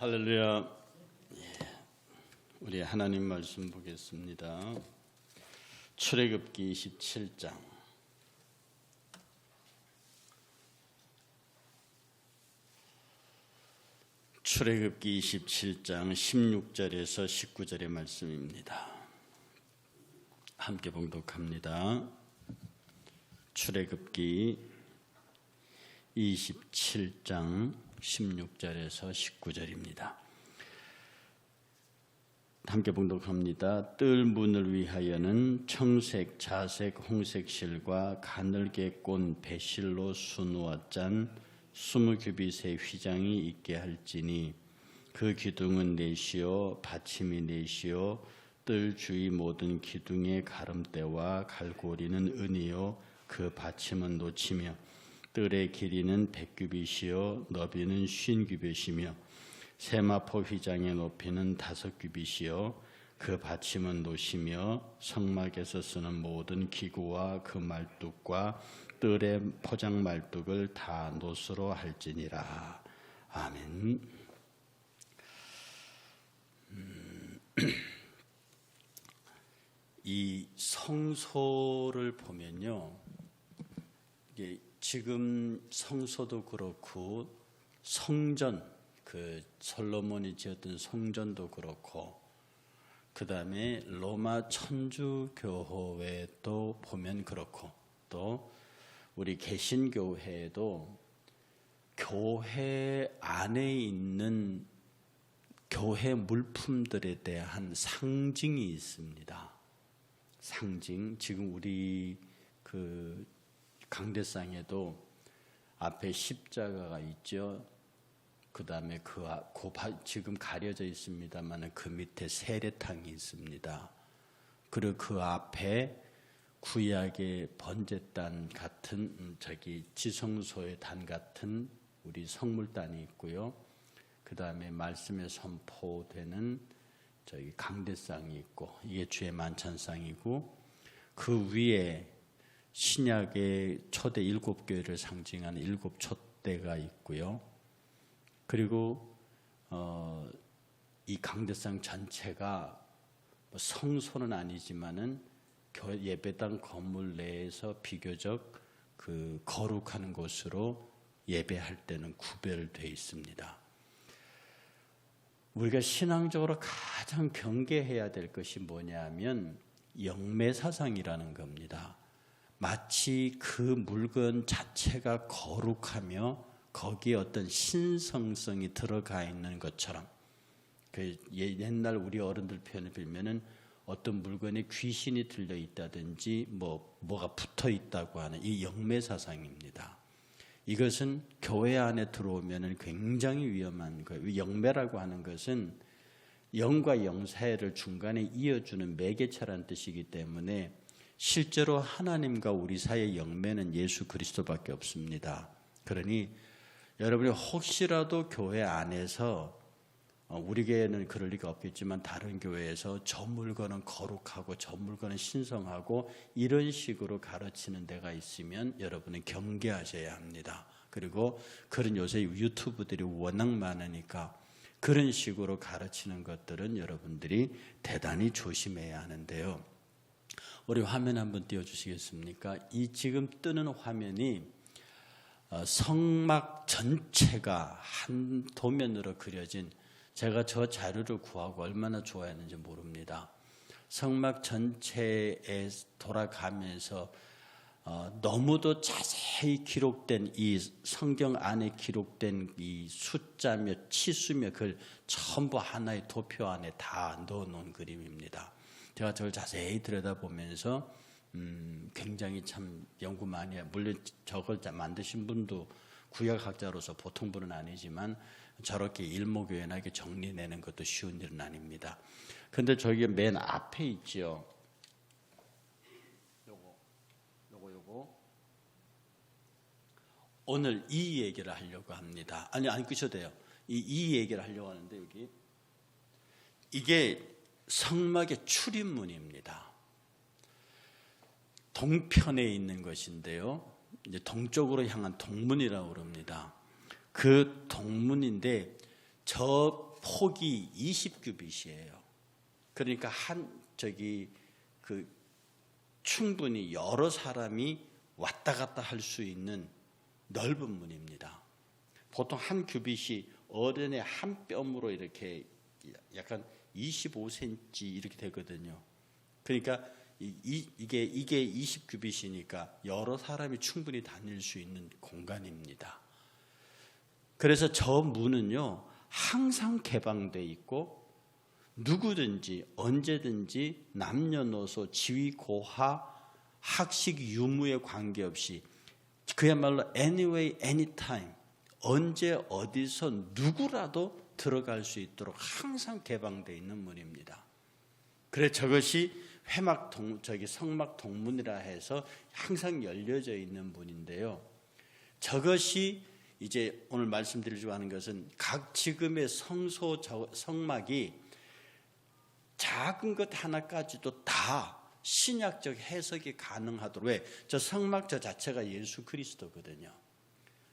할렐루야. 우리 하나님 말씀 보겠습니다. 출애굽기 27장. 출애굽기 27장 16절에서 19절의 말씀입니다. 함께 봉독합니다. 출애굽기 27장 16절에서 19절입니다. 함께 봉독합니다. 뜰 문을 위하여는 청색, 자색, 홍색 실과 가늘게 꼰 배실로 수놓아 짠 20규빗의 휘장이 있게 할지니 그 기둥은 넷이요 받침이 넷이요 뜰 주위 모든 기둥의 가름대와 갈고리는 은이요 그 받침은 노치며 뜰의 길이는 100규빗이요 너비는 50규빗이며 세마포 휘장의 높이는 5규빗이요 그 받침은 노시며 성막에서 쓰는 모든 기구와 그 말뚝과 뜰의 포장 말뚝을 다 노스로 할지니라. 아멘. 이 성소를 보면요, 이게 지금 성소도 그렇고 성전, 그 솔로몬이 지었던 성전도 그렇고 그 다음에 로마 천주교회도 보면 그렇고 또 우리 개신교회에도 교회 안에 있는 교회 물품들에 대한 상징이 있습니다. 상징. 지금 우리 그 강대상에도 앞에 십자가가 있죠. 그 다음에 지금 가려져 있습니다만 그 밑에 세례탕이 있습니다. 그리고 그 앞에 구약의 번제단 같은 지성소의 단 같은 우리 성물단이 있고요. 그 다음에 말씀에 선포되는 강대상이 있고 이게 주의 만찬상이고 그 위에 신약의 초대 7교회를 상징하는 7촛대가 있고요. 그리고 이 강대상 전체가 성소는 아니지만은 예배당 건물 내에서 비교적 그 거룩한 곳으로 예배할 때는 구별되어 있습니다. 우리가 신앙적으로 가장 경계해야 될 것이 뭐냐면 영매사상이라는 겁니다. 마치 그 물건 자체가 거룩하며 거기에 어떤 신성성이 들어가 있는 것처럼, 옛날 우리 어른들 표현을 빌면은 어떤 물건에 귀신이 들려 있다든지 뭐가 붙어 있다고 하는 이 영매사상입니다. 이것은 교회 안에 들어오면은 굉장히 위험한 거예요. 영매라고 하는 것은 영과 영 사이를 중간에 이어주는 매개체라는 뜻이기 때문에 실제로 하나님과 우리 사이의 영매는 예수 그리스도밖에 없습니다. 그러니 여러분이 혹시라도 교회 안에서 우리 교회는 그럴 리가 없겠지만 다른 교회에서 저 물건은 거룩하고 저 물건은 신성하고 이런 식으로 가르치는 데가 있으면 여러분은 경계하셔야 합니다. 그리고 그런 요새 유튜브들이 워낙 많으니까 그런 식으로 가르치는 것들은 여러분들이 대단히 조심해야 하는데요. 우리 화면 한번 띄워주시겠습니까? 이 지금 뜨는 화면이 성막 전체가 한 도면으로 그려진, 제가 저 자료를 구하고 얼마나 좋아했는지 모릅니다. 성막 전체에 돌아가면서 너무도 자세히 기록된 이 성경 안에 기록된 이 숫자며 치수며 그걸 전부 하나의 도표 안에 다 넣어놓은 그림입니다. 제가 저걸 자세히 들여다보면서 굉장히 참 연구 많이 해요. 물론 저걸 만드신 분도 구약학자로서 보통 분은 아니지만 저렇게 일목요연하게 정리내는 것도 쉬운 일은 아닙니다. 그런데 저기 맨 앞에 있죠. 요거. 오늘 이 얘기를 하려고 합니다. 아니 끄셔도 돼요. 이 얘기를 하려고 하는데 여기 이게 성막의 출입문입니다. 동편에 있는 것인데요. 이제 동쪽으로 향한 동문이라고 그럽니다. 그 동문인데 저 폭이 20규빗이에요. 그러니까 충분히 여러 사람이 왔다 갔다 할 수 있는 넓은 문입니다. 보통 한 규빗이 어른의 한 뼘으로 이렇게 약간 25cm 이렇게 되거든요. 그러니까 이게 20규빗이니까 여러 사람이 충분히 다닐 수 있는 공간입니다. 그래서 저 문은요 항상 개방되어 있고 누구든지 언제든지 남녀노소 지위고하 학식 유무에 관계없이 그야말로 anyway, anytime 언제 어디서 누구라도 들어갈 수 있도록 항상 개방되어 있는 문입니다. 그래서 저것이 성막 동문이라 해서 항상 열려져 있는 문인데요. 저것이 이제 오늘 말씀드리려고 하는 것은 각 지금의 성막이 작은 것 하나까지도 다 신약적 해석이 가능하도록. 왜? 저 성막 저 자체가 예수 그리스도거든요.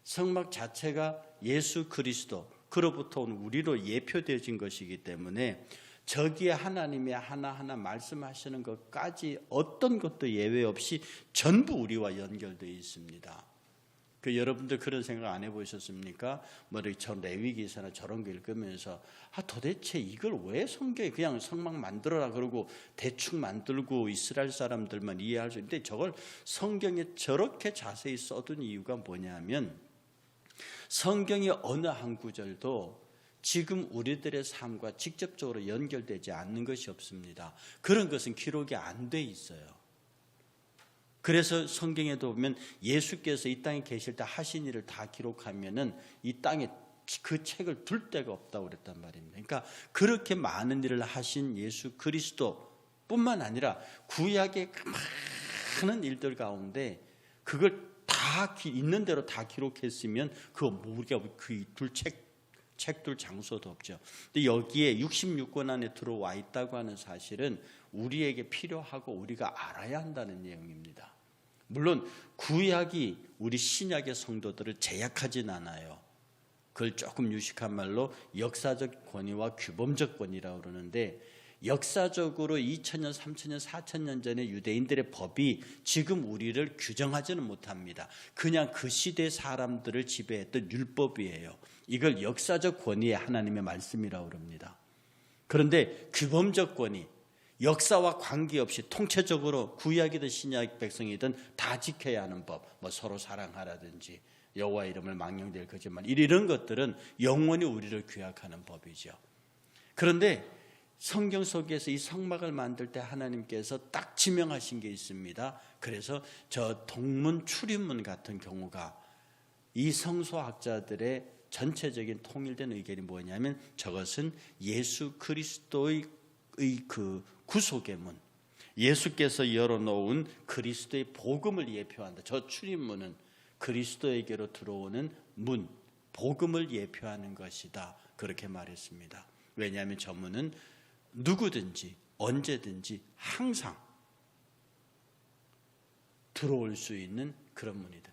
성막 자체가 예수 그리스도 그로부터 온 우리로 예표되어진 것이기 때문에 저기에 하나님이 하나하나 말씀하시는 것까지 어떤 것도 예외 없이 전부 우리와 연결되어 있습니다. 여러분들 그런 생각 안 해보셨습니까? 저 레위기서나 저런 거 읽으면서 도대체 이걸 왜 성경에 그냥 성막 만들어라 그러고 대충 만들고 이스라엘 사람들만 이해할 수 있는데 저걸 성경에 저렇게 자세히 써둔 이유가 뭐냐면 성경의 어느 한 구절도 지금 우리들의 삶과 직접적으로 연결되지 않는 것이 없습니다. 그런 것은 기록이 안 돼 있어요. 그래서 성경에도 보면 예수께서 이 땅에 계실 때 하신 일을 다 기록하면은 이 땅에 그 책을 둘 데가 없다고 그랬단 말입니다. 그러니까 그렇게 많은 일을 하신 예수 그리스도뿐만 아니라 구약의 많은 일들 가운데 그걸 다 있는 대로 다 기록했으면 우리가 그 책둘 장소도 없죠. 근데 여기에 66권 안에 들어와 있다고 하는 사실은 우리에게 필요하고 우리가 알아야 한다는 내용입니다. 물론 구약이 우리 신약의 성도들을 제약하진 않아요. 그걸 조금 유식한 말로 역사적 권위와 규범적 권위라고 그러는데 역사적으로 2000년, 3000년, 4000년 전에 유대인들의 법이 지금 우리를 규정하지는 못합니다. 그냥 그 시대 사람들을 지배했던 율법이에요. 이걸 역사적 권위의 하나님의 말씀이라고 그럽니다. 그런데 규범적 권위, 역사와 관계없이 통체적으로 구약이든 신약 백성이든 다 지켜야 하는 법, 서로 사랑하라든지 여호와 이름을 망령될 거짓말 이런 것들은 영원히 우리를 규약하는 법이죠. 그런데 성경 속에서 이 성막을 만들 때 하나님께서 딱 지명하신 게 있습니다. 그래서 저 동문 출입문 같은 경우가 이 성소학자들의 전체적인 통일된 의견이 뭐냐면 저것은 예수 그리스도의 그 구속의 문, 예수께서 열어놓은 그리스도의 복음을 예표한다. 저 출입문은 그리스도에게로 들어오는 문, 복음을 예표하는 것이다. 그렇게 말했습니다. 왜냐하면 저 문은 누구든지 언제든지 항상 들어올 수 있는 그런 문이다.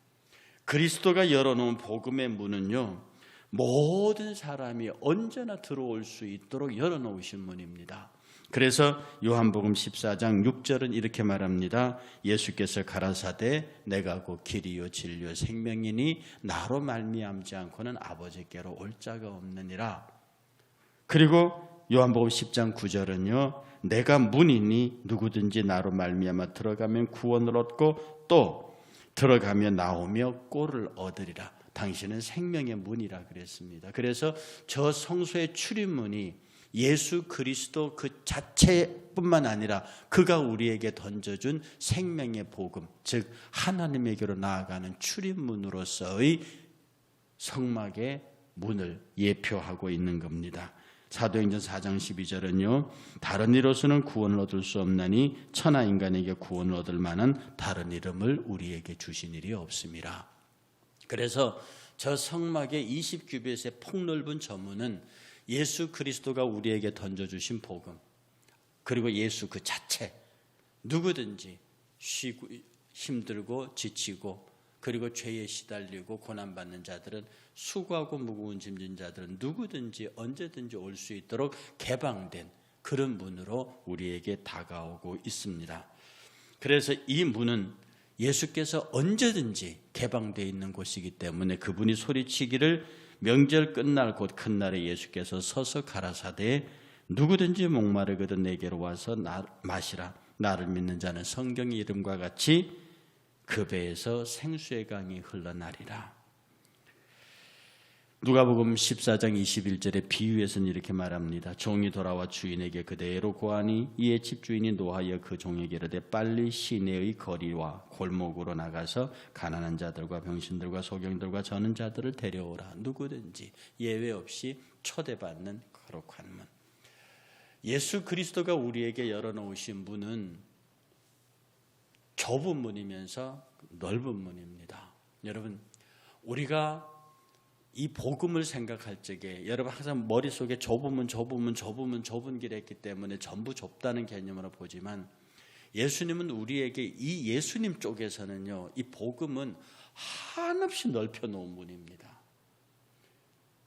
그리스도가 열어놓은 복음의 문은요, 모든 사람이 언제나 들어올 수 있도록 열어놓으신 문입니다. 그래서 요한복음 14장 6절은 이렇게 말합니다. 예수께서 가라사대 내가 곧 길이요 진리요 생명이니 나로 말미암지 않고는 아버지께로 올 자가 없느니라. 그리고 요한복음 10장 9절은요. 내가 문이니 누구든지 나로 말미암아 들어가면 구원을 얻고 또 들어가며 나오며 꼴을 얻으리라. 당신은 생명의 문이라 그랬습니다. 그래서 저 성소의 출입문이 예수 그리스도 그 자체뿐만 아니라 그가 우리에게 던져준 생명의 복음, 즉 하나님에게로 나아가는 출입문으로서의 성막의 문을 예표하고 있는 겁니다. 사도행전 4장 12절은요. 다른 이로서는 구원을 얻을 수 없나니 천하 인간에게 구원을 얻을 만한 다른 이름을 우리에게 주신 일이 없습니다. 그래서 저 성막의 20규빗의 폭넓은 저문은 예수 그리스도가 우리에게 던져주신 복음, 그리고 예수 그 자체, 누구든지 쉬고 힘들고 지치고 그리고 죄에 시달리고 고난받는 자들은, 수고하고 무거운 짐진 자들은 누구든지 언제든지 올 수 있도록 개방된 그런 문으로 우리에게 다가오고 있습니다. 그래서 이 문은 예수께서 언제든지 개방되어 있는 곳이기 때문에 그분이 소리치기를 명절 끝날 곧 큰 날에 예수께서 서서 가라사대 누구든지 목마르거든 내게로 와서 마시라. 나를 믿는 자는 성경의 이름과 같이 그 배에서 생수의 강이 흘러나리라. 누가복음 14장 21절의 비유에서는 이렇게 말합니다. 종이 돌아와 주인에게 그대로 고하니 이에 집주인이 노하여 그 종에게 이르되 빨리 시내의 거리와 골목으로 나가서 가난한 자들과 병신들과 소경들과 저는 자들을 데려오라. 누구든지 예외 없이 초대받는 거룩한 문. 예수 그리스도가 우리에게 열어놓으신 문은 좁은 문이면서 넓은 문입니다. 여러분, 우리가 이 복음을 생각할 적에 여러분 항상 머릿속에 좁은 길에 있기 때문에 전부 좁다는 개념으로 보지만, 예수님은 우리에게 이 예수님 쪽에서는요, 이 복음은 한없이 넓혀 놓은 문입니다.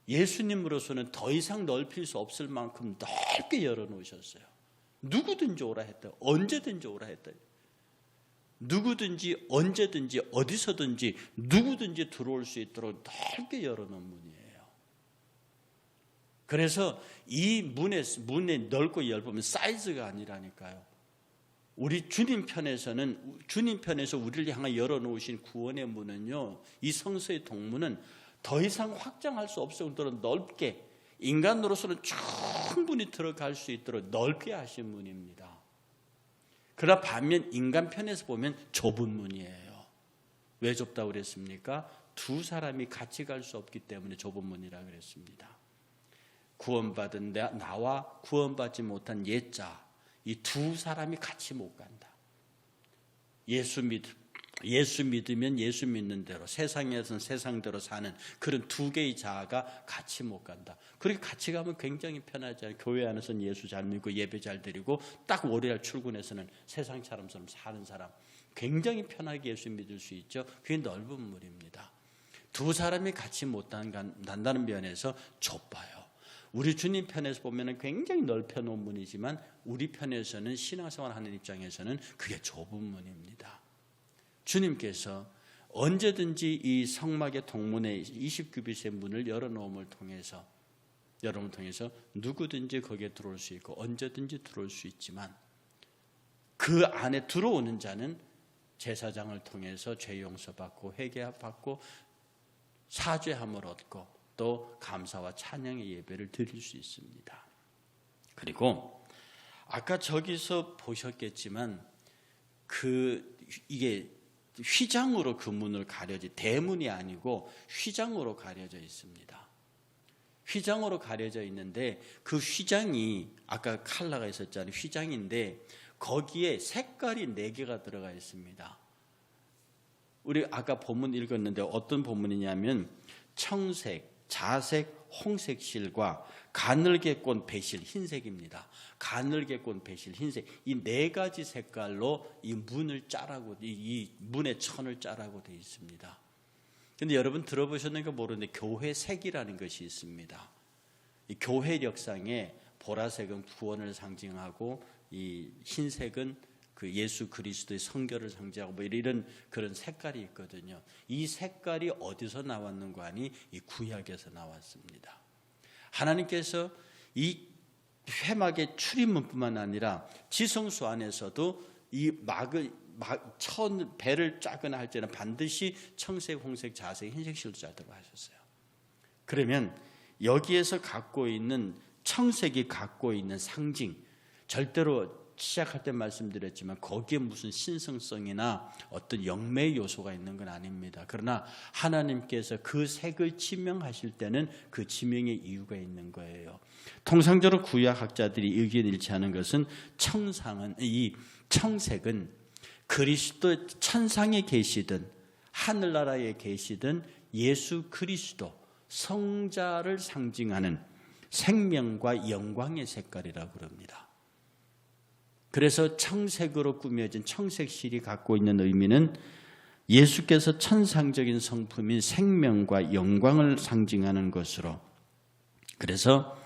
예수님으로서는 더 이상 넓힐 수 없을 만큼 넓게 열어놓으셨어요. 누구든지 오라 했다. 언제든지 오라 했다. 누구든지 언제든지 어디서든지 누구든지 들어올 수 있도록 넓게 열어놓은 문이에요. 그래서 이 문에 넓고 얇으면 사이즈가 아니라니까요. 우리 주님 편에서 우리를 향해 열어놓으신 구원의 문은요, 이 성서의 동문은 더 이상 확장할 수 없을 정도로 넓게, 인간으로서는 충분히 들어갈 수 있도록 넓게 하신 문입니다. 그러나 반면 인간 편에서 보면 좁은 문이에요. 왜 좁다고 그랬습니까? 두 사람이 같이 갈 수 없기 때문에 좁은 문이라고 그랬습니다. 구원받은 나와 구원받지 못한 옛자, 이 두 사람이 같이 못 간다. 예수 믿으면 예수 믿는 대로, 세상에서는 세상대로 사는 그런 두 개의 자아가 같이 못 간다. 그렇게 같이 가면 굉장히 편하잖아요. 교회 안에서는 예수 잘 믿고 예배 잘 드리고 딱 월요일 출근해서는 세상처럼 사는 사람, 굉장히 편하게 예수 믿을 수 있죠. 그게 넓은 문입니다. 두 사람이 같이 못 간다는 면에서 좁아요. 우리 주님 편에서 보면 굉장히 넓혀 놓은 문이지만 우리 편에서는, 신앙생활 하는 입장에서는 그게 좁은 문입니다. 주님께서 언제든지 이 성막의 동문의 20규빗의 문을 열어놓음을 통해서 누구든지 거기에 들어올 수 있고 언제든지 들어올 수 있지만, 그 안에 들어오는 자는 제사장을 통해서 죄 용서받고 회개받고 사죄함을 얻고 또 감사와 찬양의 예배를 드릴 수 있습니다. 그리고 아까 저기서 보셨겠지만 이게 휘장으로 그 문을 대문이 아니고 휘장으로 가려져 있습니다. 휘장으로 가려져 있는데 그 휘장이 아까 컬러가 있었잖아요. 휘장인데 거기에 색깔이 4개가 들어가 있습니다. 우리 아까 본문 읽었는데 어떤 본문이냐면 청색, 자색, 홍색 실과 가늘게 꼰 배실, 흰색입니다. 가늘게 꼰 배실, 흰색, 이 4가지 색깔로 이 문을 짜라고, 이 문의 천을 짜라고 되어 있습니다. 근데 여러분 들어보셨는가 모르는데 교회색이라는 것이 있습니다. 이 교회 역상에 보라색은 구원을 상징하고 이 흰색은 그 예수 그리스도의 성결을 상징하고 이런 그런 색깔이 있거든요. 이 색깔이 어디서 나왔는가 하니 이 구약에서 나왔습니다. 하나님께서 이 회막의 출입문뿐만 아니라 지성소 안에서도 이 배를 짜거나 할 때는 반드시 청색, 홍색, 자색, 흰색 실로 짜도록 하셨어요. 그러면 여기에서 갖고 있는 청색이 갖고 있는 상징, 절대로 시작할 때 말씀드렸지만 거기에 무슨 신성성이나 어떤 영매의 요소가 있는 건 아닙니다. 그러나 하나님께서 그 색을 지명하실 때는 그 지명의 이유가 있는 거예요. 통상적으로 구약학자들이 의견 일치하는 것은 이 청색은 그리스도 천상에 계시든 하늘나라에 계시든 예수 그리스도 성자를 상징하는 생명과 영광의 색깔이라고 그럽니다. 그래서 청색으로 꾸며진 청색실이 갖고 있는 의미는 예수께서 천상적인 성품인 생명과 영광을 상징하는 것으로, 그래서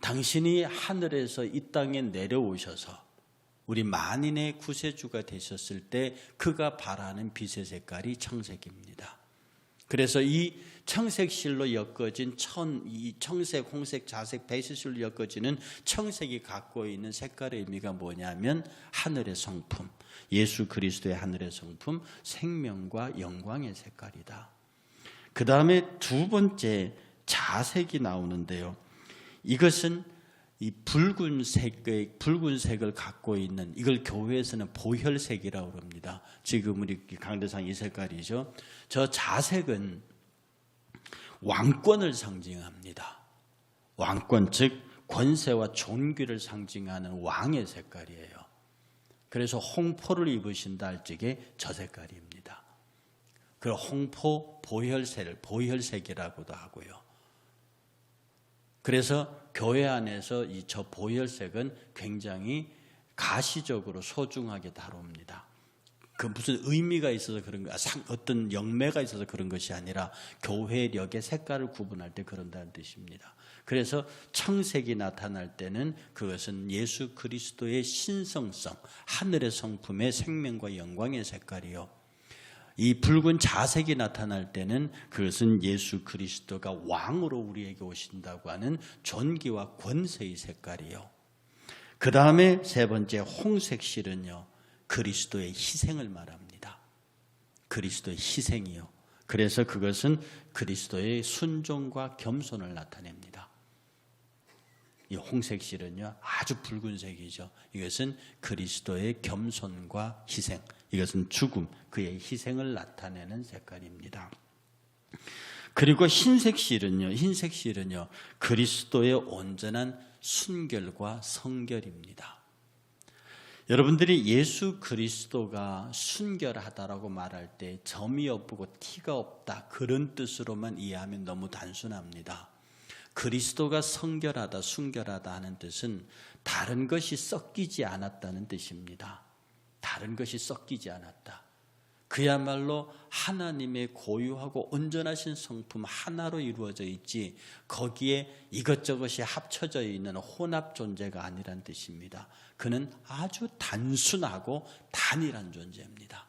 당신이 하늘에서 이 땅에 내려오셔서 우리 만인의 구세주가 되셨을 때 그가 바라는 빛의 색깔이 청색입니다. 그래서 이 청색실로 엮어진 이 청색, 홍색, 자색, 베이스실로 엮어지는 청색이 갖고 있는 색깔의 의미가 뭐냐면 하늘의 성품, 예수 그리스도의 하늘의 성품, 생명과 영광의 색깔이다. 그 다음에 두 번째 자색이 나오는데요. 이것은 이 붉은색을 갖고 있는, 이걸 교회에서는 보혈색이라고 합니다. 지금 우리 강대상 이 색깔이죠. 저 자색은 왕권을 상징합니다. 왕권, 즉 권세와 존귀를 상징하는 왕의 색깔이에요. 그래서 홍포를 입으신다 할 적에 저 색깔입니다. 그 홍포 보혈색이라고도 하고요. 그래서 교회 안에서 저 보혈색은 굉장히 가시적으로 소중하게 다룹니다. 그 무슨 의미가 있어서 그런 거, 어떤 영매가 있어서 그런 것이 아니라 교회력의 색깔을 구분할 때 그런다는 뜻입니다. 그래서 청색이 나타날 때는 그것은 예수 그리스도의 신성성, 하늘의 성품의 생명과 영광의 색깔이요. 이 붉은 자색이 나타날 때는 그것은 예수 그리스도가 왕으로 우리에게 오신다고 하는 존귀와 권세의 색깔이요. 그 다음에 세 번째 홍색실은요, 그리스도의 희생을 말합니다. 그리스도의 희생이요. 그래서 그것은 그리스도의 순종과 겸손을 나타냅니다. 이 홍색실은요, 아주 붉은색이죠. 이것은 그리스도의 겸손과 희생, 이것은 죽음, 그의 희생을 나타내는 색깔입니다. 그리고 흰색실은요, 그리스도의 온전한 순결과 성결입니다. 여러분들이 예수 그리스도가 순결하다라고 말할 때 점이 없고 티가 없다, 그런 뜻으로만 이해하면 너무 단순합니다. 그리스도가 성결하다, 순결하다 하는 뜻은 다른 것이 섞이지 않았다는 뜻입니다. 다른 것이 섞이지 않았다. 그야말로 하나님의 고유하고 온전하신 성품 하나로 이루어져 있지, 거기에 이것저것이 합쳐져 있는 혼합 존재가 아니란 뜻입니다. 그는 아주 단순하고 단일한 존재입니다.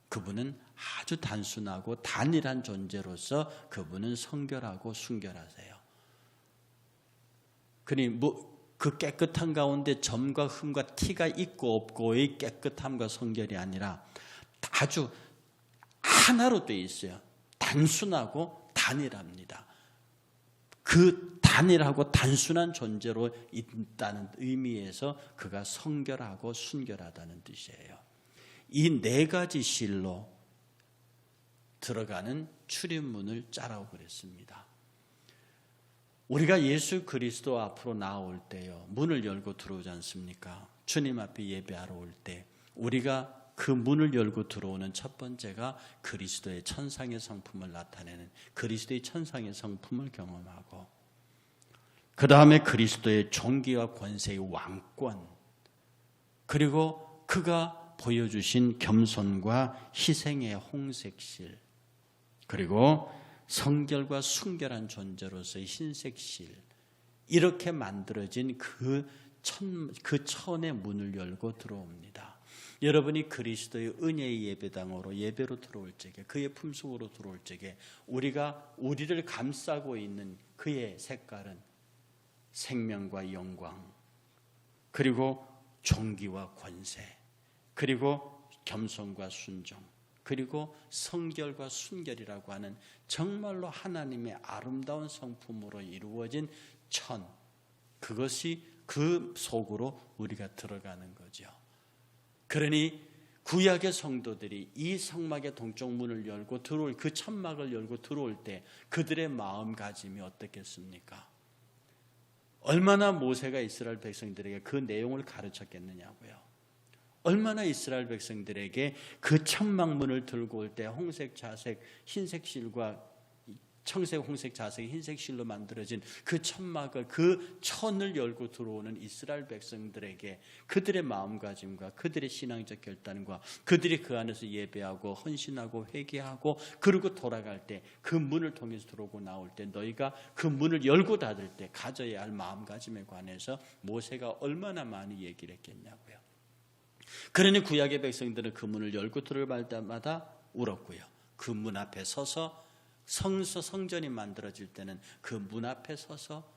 그분은 아주 단순하고 단일한 존재로서 그분은 성결하고 순결하세요. 그러니 그 깨끗한 가운데 점과 흠과 티가 있고 없고의 깨끗함과 성결이 아니라 아주 하나로 되어 있어요. 단순하고 단일합니다. 그 단일하고 단순한 존재로 있다는 의미에서 그가 성결하고 순결하다는 뜻이에요. 이 네 가지 실로 들어가는 출입문을 짜라고 그랬습니다. 우리가 예수 그리스도 앞으로 나올 때요, 문을 열고 들어오지 않습니까? 주님 앞에 예배하러 올 때 우리가 그 문을 열고 들어오는 첫 번째가 그리스도의 천상의 성품을 나타내는, 그리스도의 천상의 성품을 경험하고, 그 다음에 그리스도의 존귀와 권세의 왕권, 그리고 그가 보여주신 겸손과 희생의 홍색실, 그리고 성결과 순결한 존재로서의 흰색실, 이렇게 만들어진 그 천의 문을 열고 들어옵니다. 여러분이 그리스도의 은혜의 예배당으로 예배로 들어올 적에, 그의 품속으로 들어올 적에 우리를 감싸고 있는 그의 색깔은 생명과 영광, 그리고 존귀와 권세, 그리고 겸손과 순종, 그리고 성결과 순결이라고 하는 정말로 하나님의 아름다운 성품으로 이루어진 천, 그것이 그 속으로 우리가 들어가는 거죠. 그러니 구약의 성도들이 이 성막의 동쪽 문을 열고 들어올, 그 천막을 열고 들어올 때 그들의 마음가짐이 어떻겠습니까? 얼마나 모세가 이스라엘 백성들에게 그 내용을 가르쳤겠느냐고요. 얼마나 이스라엘 백성들에게 그 천막문을 들고 올 때 홍색, 자색, 흰색 실과 청색, 홍색, 자색, 흰색 실로 만들어진 그 천막을, 그 천을 열고 들어오는 이스라엘 백성들에게 그들의 마음가짐과 그들의 신앙적 결단과 그들이 그 안에서 예배하고 헌신하고 회개하고 그리고 돌아갈 때 그 문을 통해서 들어오고 나올 때 너희가 그 문을 열고 닫을 때 가져야 할 마음가짐에 관해서 모세가 얼마나 많이 얘기를 했겠냐고요. 그러니 구약의 백성들은 그 문을 열고 들어갈 때마다 울었고요. 그 문 앞에 서서 성전이 만들어질 때는 그 문 앞에 서서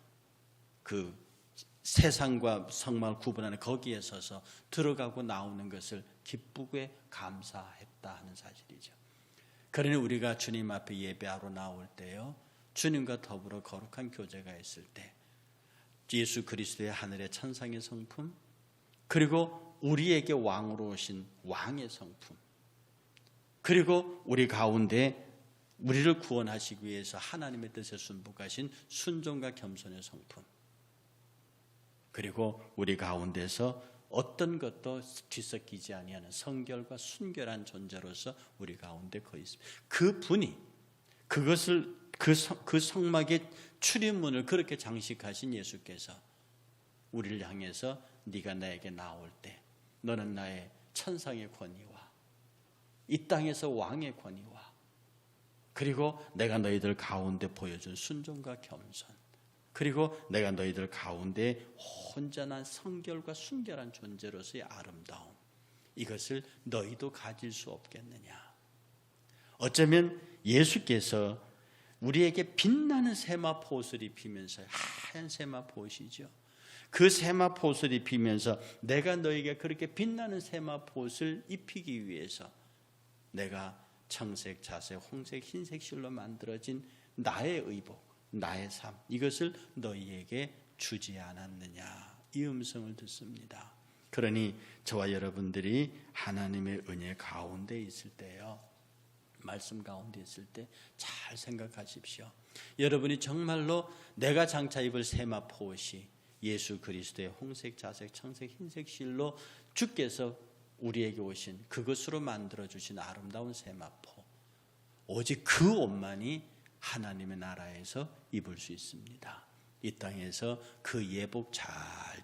그 세상과 성막을 구분하는 거기에 서서 들어가고 나오는 것을 기쁘게 감사했다 하는 사실이죠. 그러니 우리가 주님 앞에 예배하러 나올 때요, 주님과 더불어 거룩한 교제가 있을 때 예수 그리스도의 하늘의 천상의 성품, 그리고 우리에게 왕으로 오신 왕의 성품, 그리고 우리 가운데 우리를 구원하시기 위해서 하나님의 뜻에 순복하신 순종과 겸손의 성품, 그리고 우리 가운데서 어떤 것도 뒤섞이지 아니하는 성결과 순결한 존재로서 우리 가운데 거해 있습니다. 그 분이 그것을 그 성막의 출입문을 그렇게 장식하신 예수께서 우리를 향해서 네가 나에게 나올 때 너는 나의 천상의 권위와 이 땅에서 왕의 권위와 그리고 내가 너희들 가운데 보여준 순종과 겸손, 그리고 내가 너희들 가운데 온전한 성결과 순결한 존재로서의 아름다움, 이것을 너희도 가질 수 없겠느냐. 어쩌면 예수께서 우리에게 빛나는 세마포 옷을 입히면서, 하얀 세마포 옷이죠, 그 세마포 옷을 입히면서 내가 너에게 그렇게 빛나는 세마포 옷을 입히기 위해서 내가 청색, 자색, 홍색, 흰색 실로 만들어진 나의 의복, 나의 삶, 이것을 너희에게 주지 않았느냐, 이 음성을 듣습니다. 그러니 저와 여러분들이 하나님의 은혜 가운데 있을 때요, 말씀 가운데 있을 때 잘 생각하십시오. 여러분이 정말로 내가 장차 입을 세마포 옷이 예수 그리스도의 홍색, 자색, 청색, 흰색 실로 주께서 우리에게 오신 그것으로 만들어주신 아름다운 세마포, 오직 그 옷만이 하나님의 나라에서 입을 수 있습니다. 이 땅에서 그 예복 잘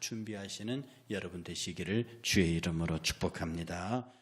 준비하시는 여러분 되시기를 주의 이름으로 축복합니다.